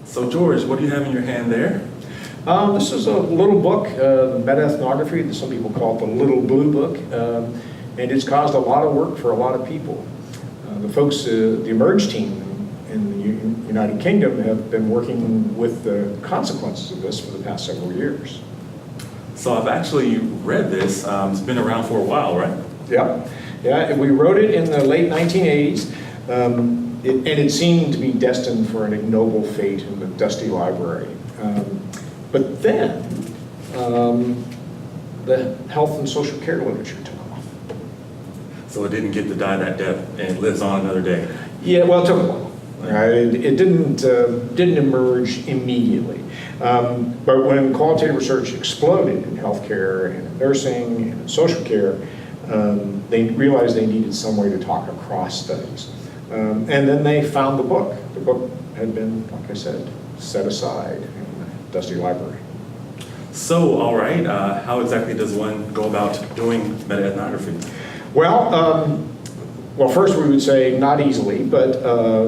So George, what do you have in your hand there? This is a little book, the Meta-ethnography. Some people call it the Little Blue Book, and it's caused a lot of work for a lot of people. The folks, the eMERGE team in the United Kingdom have been working with the consequences of this for the past several years. So I've actually read this. It's been around for a while, right? Yeah, we wrote it in the late 1980s, and it seemed to be destined for an ignoble fate in the dusty library. But then, the health and social care literature took off. So it didn't get to die that death and lives on another day. Yeah, well, it took a while. Right? It didn't emerge immediately. But when qualitative research exploded in healthcare and in nursing and in social care, they realized they needed some way to talk across studies. And then they found the book. The book had been, like I said, set aside in the dusty library. So, all right, how exactly does one go about doing meta-ethnography? Well, first we would say not easily, but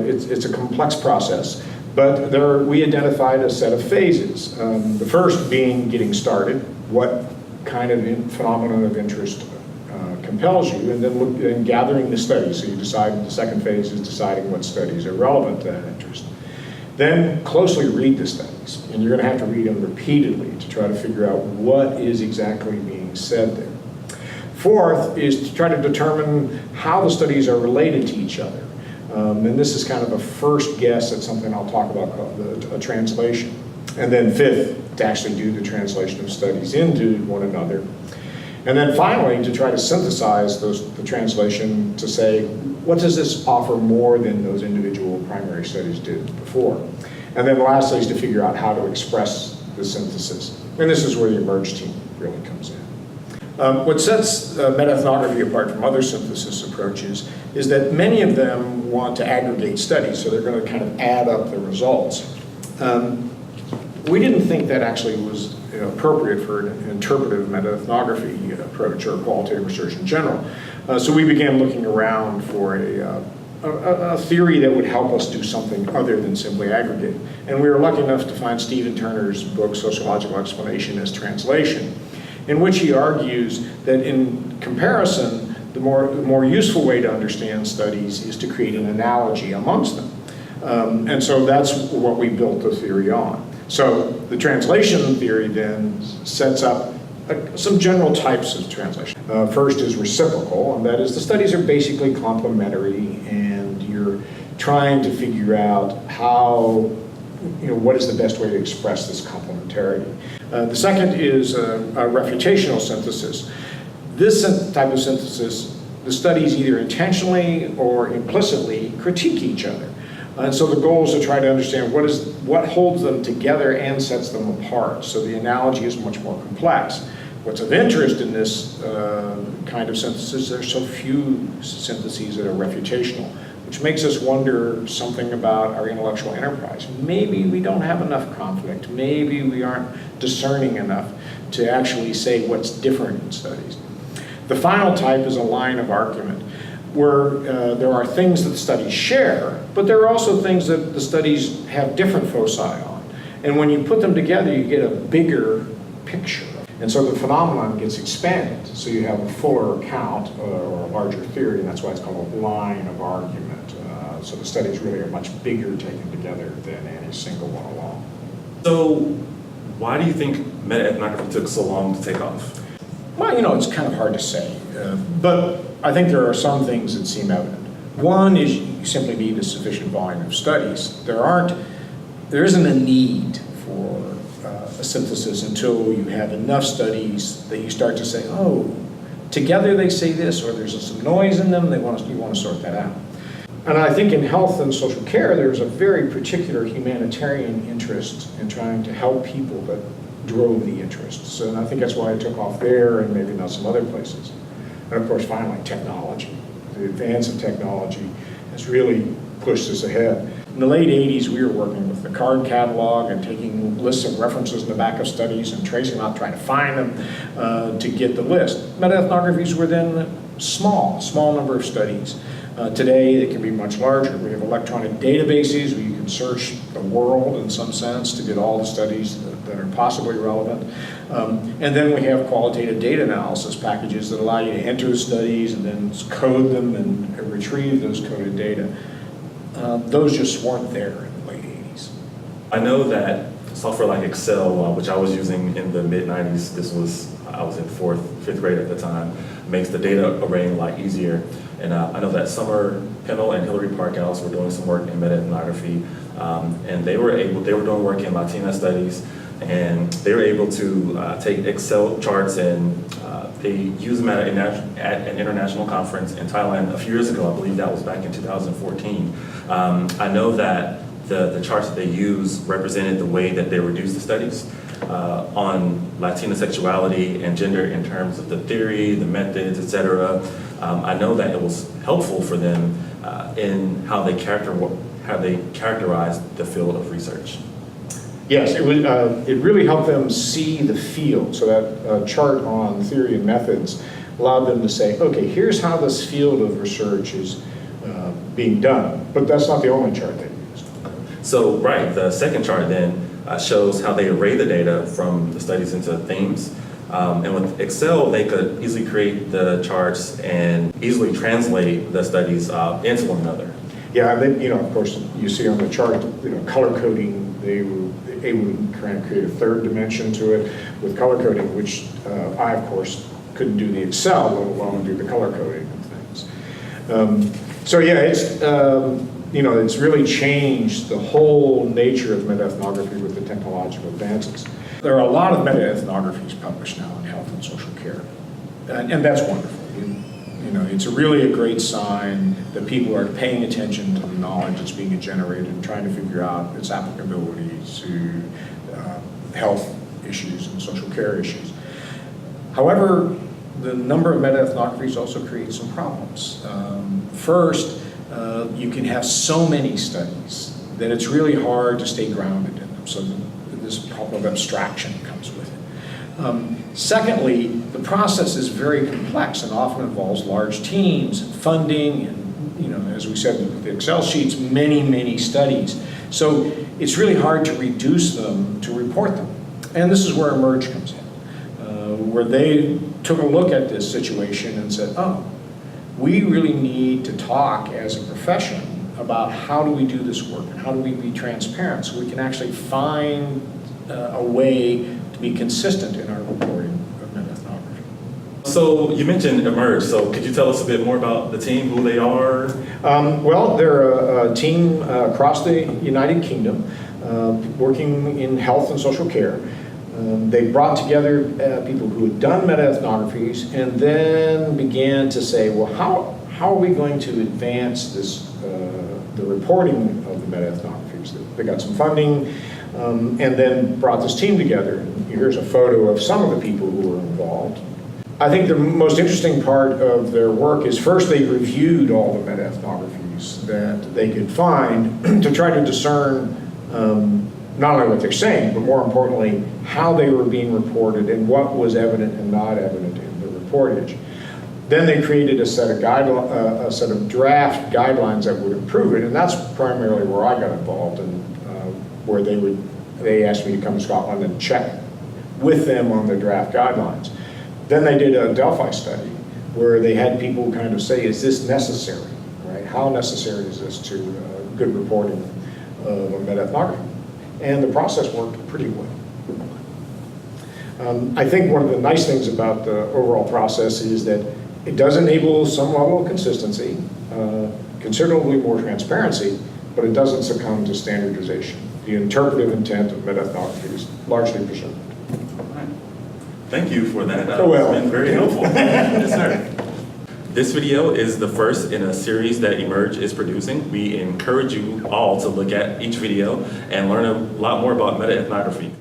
it's a complex process. But we identified a set of phases. The first being getting started, what kind of phenomenon of interest compels you, and then gathering the studies. So you decide, the second phase is deciding what studies are relevant to that interest. Then closely read the studies, and you're going to have to read them repeatedly to try to figure out what is exactly being said there. Fourth is to try to determine how the studies are related to each other. And this is kind of a first guess at something I'll talk about called a translation. And then fifth, to actually do the translation of studies into one another. And then finally, to try to synthesize the translation to say, what does this offer more than those individual primary studies did before? And then lastly is to figure out how to express the synthesis. And this is where the eMERGE team really comes in. What sets meta-ethnography apart from other synthesis approaches is that many of them want to aggregate studies, so they're going to kind of add up the results. We didn't think that actually was appropriate for an interpretive meta-ethnography approach or qualitative research in general. So we began looking around for a theory that would help us do something other than simply aggregate. And we were lucky enough to find Stephen Turner's book, Sociological Explanation as Translation, in which he argues that in comparison, the more useful way to understand studies is to create an analogy amongst them. And so that's what we built the theory on. So the translation theory then sets up some general types of translation. First is reciprocal, and that is the studies are basically complementary, and you're trying to figure out how, what is the best way to express this complementarity. The second is a refutational synthesis. This type of synthesis, the studies either intentionally or implicitly critique each other. And so the goal is to try to understand what holds them together and sets them apart. So the analogy is much more complex. What's of interest in this kind of synthesis, there's so few syntheses that are refutational, which makes us wonder something about our intellectual enterprise. Maybe we don't have enough conflict. Maybe we aren't discerning enough to actually say what's different in studies. The final type is a line of argument, where there are things that the studies share, but there are also things that the studies have different foci on. And when you put them together, you get a bigger picture. And so the phenomenon gets expanded. So you have a fuller account or a larger theory, and that's why it's called a line of argument. So the studies really are much bigger taken together than any single one alone. So why do you think meta-ethnography took so long to take off? Well, it's kind of hard to say. But I think there are some things that seem evident. One is you simply need a sufficient volume of studies. There isn't a need for a synthesis until you have enough studies that you start to say, oh, together they say this, or there's some noise in them, you want to sort that out. And I think in health and social care, there's a very particular humanitarian interest in trying to help people that drove the interest. So I think that's why it took off there and maybe not some other places. And of course, finally, technology. The advance of technology has really pushed us ahead. In the late 80s, we were working with the card catalog and taking lists of references in the back of studies and tracing them out, trying to find them to get the list. Meta-ethnographies were then small number of studies. Today, it can be much larger. We have electronic databases where you can search the world in some sense to get all the studies that are possibly relevant. And then we have qualitative data analysis packages that allow you to enter studies and then code them and retrieve those coded data. Those just weren't there in the late 80s. I know that software like Excel, which I was using in the mid-90s, I was in fifth grade at the time, makes the data arraying a lot easier. And I know that Summer Pennell and Hillary Parkhouse were doing some work in meta-ethnography, and they were doing work in Latina studies, and they were able to take Excel charts, and they used them at an international conference in Thailand a few years ago. I believe that was back in 2014. I know that the charts that they used represented the way that they reduced the studies on Latina sexuality and gender in terms of the theory, the methods, etc. I know that it was helpful for them in how they characterized the field of research. Yes, it really helped them see the field. So that chart on theory and methods allowed them to say, okay, here's how this field of research is being done. But that's not the only chart they used. So, right, the second chart then shows how they array the data from the studies into themes. And with Excel, they could easily create the charts and easily translate the studies into one another. Yeah, and then, of course, you see on the chart, color coding, they were able to kind of create a third dimension to it with color coding, which I, of course, couldn't do the Excel, let alone do the color coding and things. So yeah, it's really changed the whole nature of meta-ethnography with the technological advances. There are a lot of meta-ethnographies published now in health and social care, and that's wonderful. It's really a great sign that people are paying attention to the knowledge that's being generated and trying to figure out its applicability to health issues and social care issues. However, the number of meta-ethnographies also creates some problems. First, you can have so many studies that it's really hard to stay grounded in them, so this problem of abstraction comes with it. Secondly, the process is very complex and often involves large teams, funding, and as we said with the Excel sheets, many studies. So it's really hard to reduce them to report them. And this is where eMERGE comes in, where they took a look at this situation and said, oh, we really need to talk as a profession about how do we do this work and how do we be transparent so we can actually find a way to be consistent in our reporting of meta-ethnography. So you mentioned eMERGE, so could you tell us a bit more about the team, who they are? Well, they're a team across the United Kingdom working in health and social care. They brought together people who had done meta-ethnographies and then began to say, well, how are we going to advance this, the reporting of the meta-ethnographies? They got some funding and then brought this team together. And here's a photo of some of the people who were involved. I think the most interesting part of their work is first they reviewed all the meta-ethnographies that they could find to try to discern not only what they're saying, but more importantly, how they were being reported and what was evident and not evident in the reportage. Then they created a set of draft guidelines that would improve it, and that's primarily where I got involved, and where they asked me to come to Scotland and check with them on the draft guidelines. Then they did a Delphi study where they had people kind of say, is this necessary, right? How necessary is this to good reporting of a meta-ethnography? And the process worked pretty well. I think one of the nice things about the overall process is that it does enable some level of consistency, considerably more transparency, but it doesn't succumb to standardization. The interpretive intent of meta-ethnography is largely preserved. Thank you for that. Oh, well. It's been very helpful. Yes, sir. This video is the first in a series that eMERGE is producing. We encourage you all to look at each video and learn a lot more about meta-ethnography.